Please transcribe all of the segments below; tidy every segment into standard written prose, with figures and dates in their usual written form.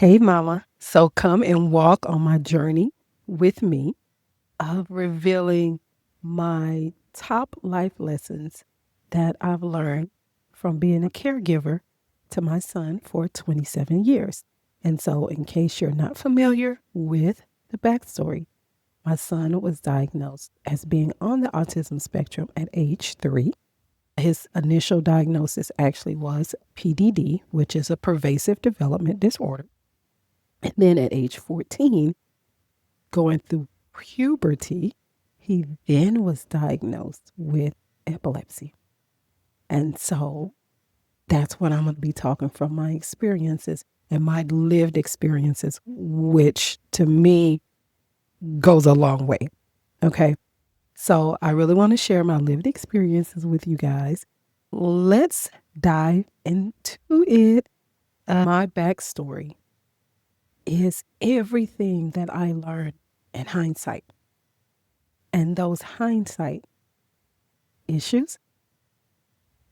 Hey, Mama. So come and walk on my journey with me of revealing my top life lessons that I've learned from being a caregiver to my son for 27 years. And so, in case you're not familiar with the backstory, my son was diagnosed as being on the autism spectrum at age 3. His initial diagnosis actually was PDD, which is a pervasive development disorder. And then at age 14, going through puberty, he then was diagnosed with epilepsy. And so that's what I'm going to be talking from my experiences and my lived experiences, which to me goes a long way. Okay. So I really want to share my lived experiences with you guys. Let's dive into it. My backstory is everything that I learned in hindsight. And those hindsight issues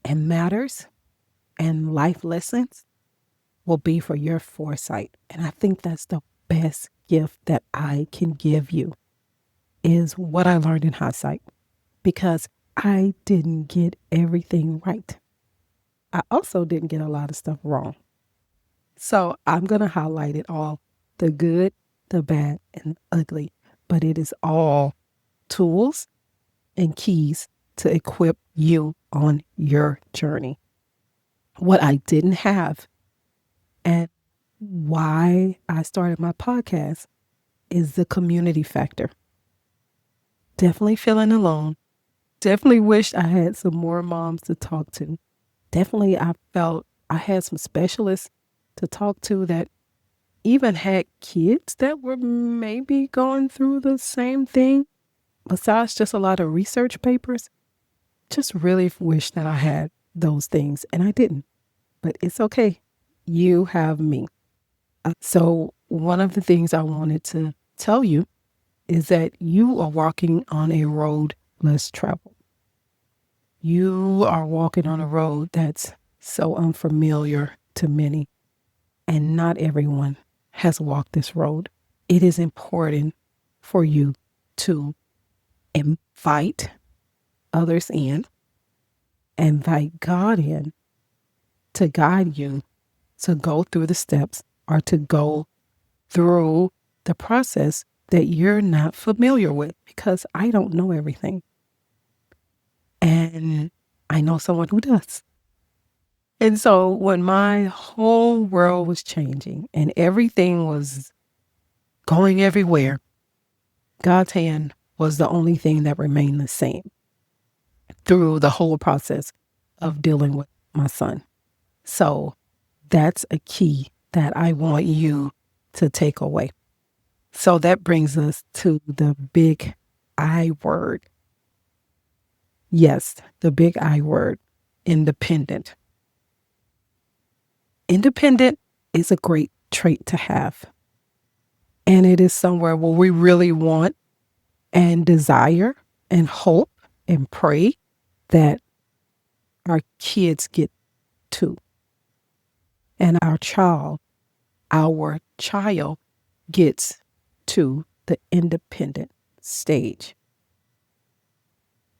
and matters and life lessons will be for your foresight. And I think that's the best gift that I can give you is what I learned in hindsight, because I didn't get everything right. I also didn't get a lot of stuff wrong. So I'm going to highlight it all, the good, the bad, and the ugly, but it is all tools and keys to equip you on your journey. What I didn't have and why I started my podcast is the community factor. Definitely feeling alone. Definitely wished I had some more moms to talk to. Definitely I felt I had some specialists to talk to that even had kids that were maybe going through the same thing. Besides just a lot of research papers, just really wish that I had those things and I didn't. But it's okay. You have me. So one of the things I wanted to tell you is that you are walking on a road less traveled. You are walking on a road that's so unfamiliar to many, and not everyone has walked this road. It is important for you to invite others in, invite God in to guide you to go through the steps or to go through the process that you're not familiar with, because I don't know everything. And I know someone who does. And so when my whole world was changing and everything was going everywhere, God's hand was the only thing that remained the same through the whole process of dealing with my son. So that's a key that I want you to take away. So that brings us to the big I word. Yes, the big I word, independent. Independent is a great trait to have. And it is somewhere where we really want and desire and hope and pray that our kids get to. And our child gets to the independent stage.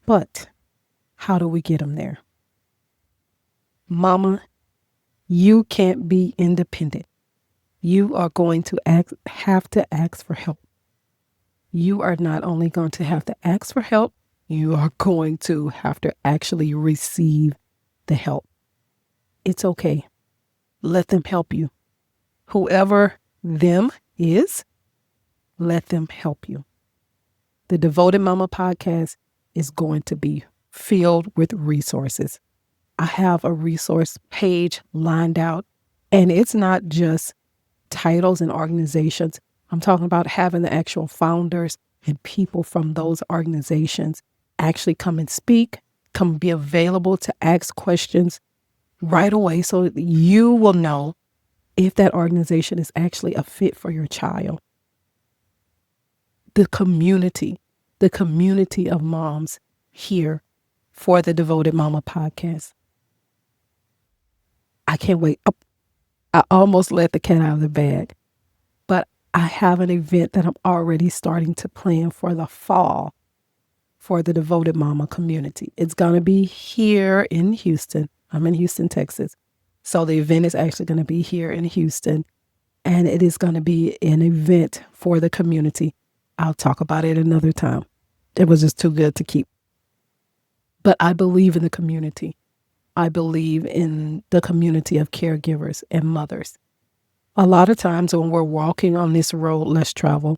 But how do we get them there? Mama, you can't be independent. You are going to have to ask for help. You are not only going to have to ask for help, you are going to have to actually receive the help. It's okay. Let them help you. Whoever them is, let them help you. The Devoted Mama podcast is going to be filled with resources. I have a resource page lined out, and it's not just titles and organizations. I'm talking about having the actual founders and people from those organizations actually come and speak, come be available to ask questions right away so that you will know if that organization is actually a fit for your child. The community of moms here for the Devoted Mama podcast. I can't wait. I almost let the cat out of the bag. I have an event that I'm already starting to plan for the fall for the Devoted Mama community. It's going to be here in Houston. I'm in Houston, Texas. So the event is actually going to be here in Houston, and it is going to be an event for the community. I'll talk about it another time. It was just too good to keep. But I believe in the community. I believe in the community of caregivers and mothers. A lot of times when we're walking on this road less traveled,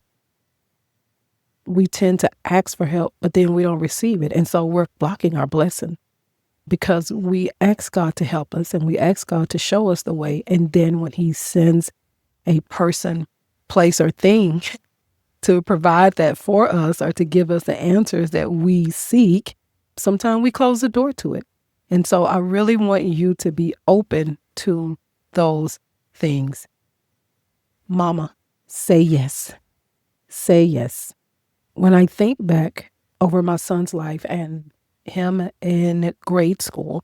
we tend to ask for help, but then we don't receive it. And so we're blocking our blessing because we ask God to help us and we ask God to show us the way. And then when He sends a person, place, or thing to provide that for us or to give us the answers that we seek, sometimes we close the door to it. And so I really want you to be open to those things. Mama, say yes. Say yes. When I think back over my son's life and him in grade school,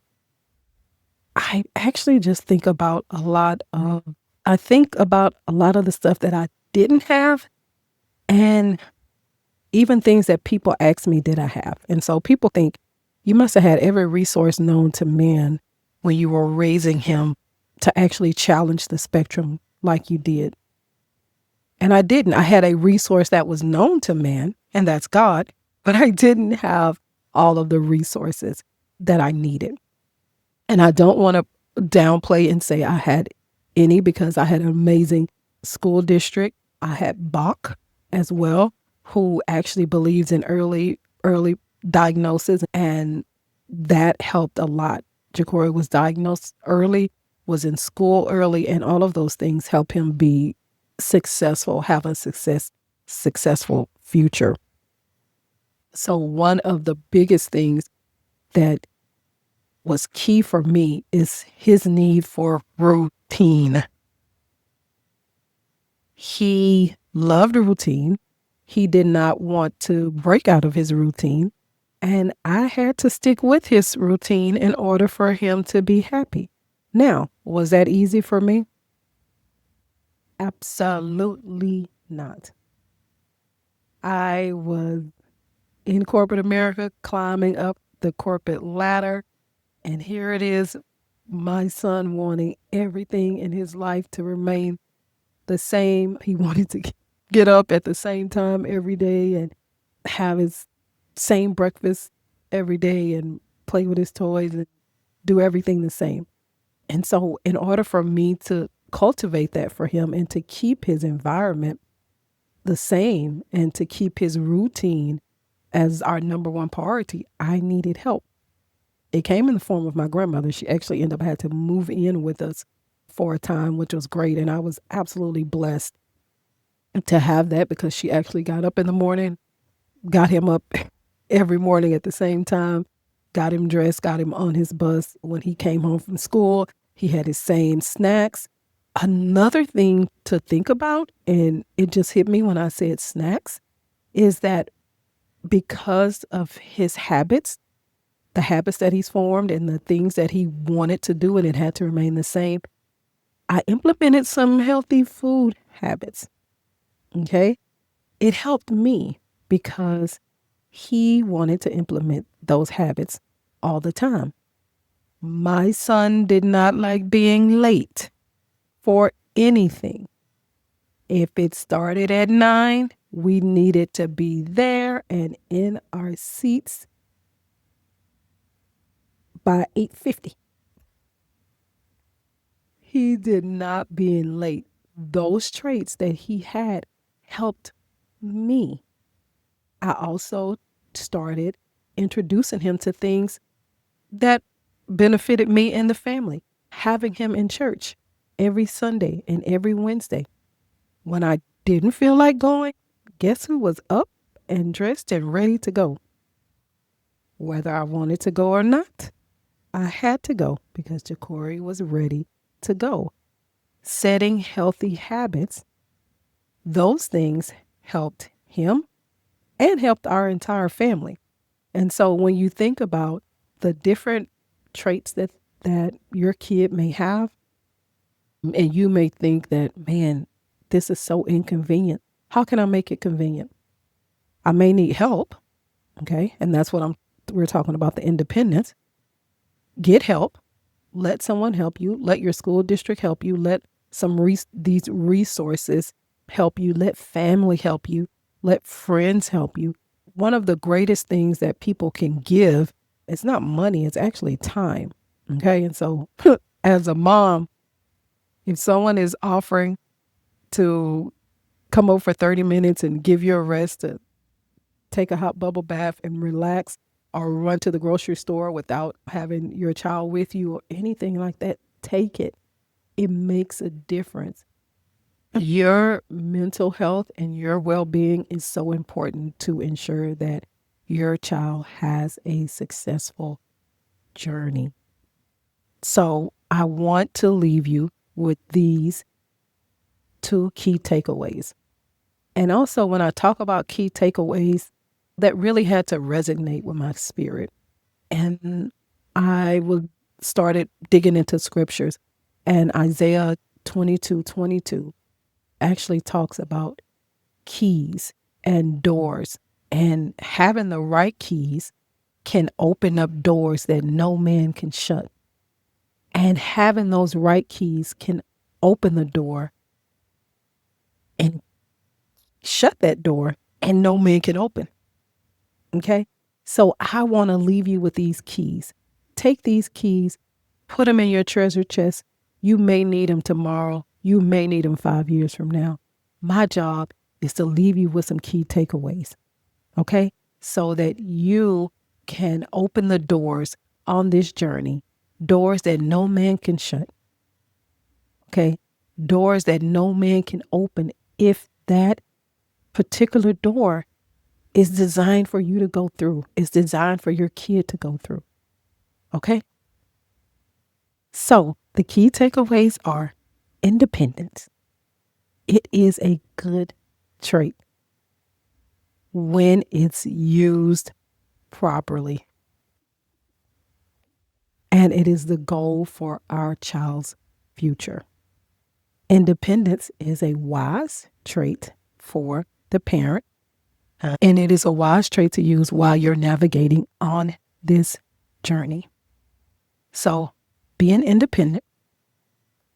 I actually just think about I think about a lot of the stuff that I didn't have and even things that people ask me, did I have? And so people think you must have had every resource known to man when you were raising him to actually challenge the spectrum like you did. And I didn't. I had a resource that was known to man, and that's God, but I didn't have all of the resources that I needed. And I don't want to downplay and say I had any because I had an amazing school district. I had Bach as well, who actually believes in early diagnosis, and that helped a lot. Jacory was diagnosed early, was in school early, and all of those things help him be successful, have a successful future. So one of the biggest things that was key for me is his need for routine. He loved routine. He did not want to break out of his routine. And I had to stick with his routine in order for him to be happy. Now, was that easy for me? Absolutely not. I was in corporate America climbing up the corporate ladder. And here it is, my son wanting everything in his life to remain the same. He wanted to get up at the same time every day and have his same breakfast every day and play with his toys and do everything the same. And so, in order for me to cultivate that for him and to keep his environment the same and to keep his routine as our number one priority, I needed help. It came in the form of my grandmother. She actually ended up had to move in with us for a time, which was great. And I was absolutely blessed to have that because she actually got up in the morning, got him up every morning at the same time, got him dressed, got him on his bus. When he came home from school, he had his same snacks. Another thing to think about, and it just hit me when I said snacks, is that because of his habits, the habits that he's formed and the things that he wanted to do and it had to remain the same, I implemented some healthy food habits. Okay. It helped me because he wanted to implement those habits all the time. My son did not like being late for anything. If it started at 9, we needed to be there and in our seats by 8:50. He did not being late. Those traits that he had helped me. I also started introducing him to things that benefited me and the family. Having him in church every Sunday and every Wednesday. When I didn't feel like going, guess who was up and dressed and ready to go? Whether I wanted to go or not, I had to go because Jacory was ready to go. Setting healthy habits, those things helped him and helped our entire family. And so when you think about the different traits that your kid may have, and you may think that, man, this is so inconvenient. How can I make it convenient? I may need help, okay? And that's what we're talking about, the independence. Get help. Let someone help you. Let your school district help you. Let these resources help you. Let family help you. Let friends help you. One of the greatest things that people can give, it's not money, it's actually time. Okay? And so as a mom, if someone is offering to come over for 30 minutes and give you a rest to take a hot bubble bath and relax, or run to the grocery store without having your child with you or anything like that, take it. It makes a difference. Your mental health and your well being is so important to ensure that your child has a successful journey. So, I want to leave you with these two key takeaways. And also, when I talk about key takeaways, that really had to resonate with my spirit. And I started digging into scriptures, and Isaiah 22:22 actually talks about keys and doors, and having the right keys can open up doors that no man can shut. And having those right keys can open the door and shut that door, and no man can open. Okay. So I want to leave you with these keys. Take these keys, put them in your treasure chest. You may need them tomorrow. You may need them 5 years from now. My job is to leave you with some key takeaways. Okay. So that you can open the doors on this journey, doors that no man can shut. Okay. Doors that no man can open if that particular door is designed for you to go through. It's designed for your kid to go through. Okay? So the key takeaways are independence. It is a good trait when it's used properly. And it is the goal for our child's future. Independence is a wise trait for the parent, and it is a wise trait to use while you're navigating on this journey. So, being independent,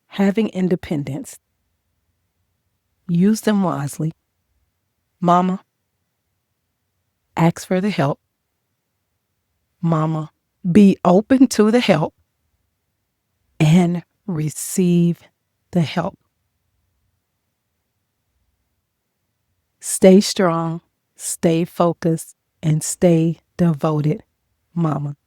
having independence, use them wisely. Mama, ask for the help. Mama, be open to the help and receive the help. Stay strong, stay focused, and stay devoted, Mama.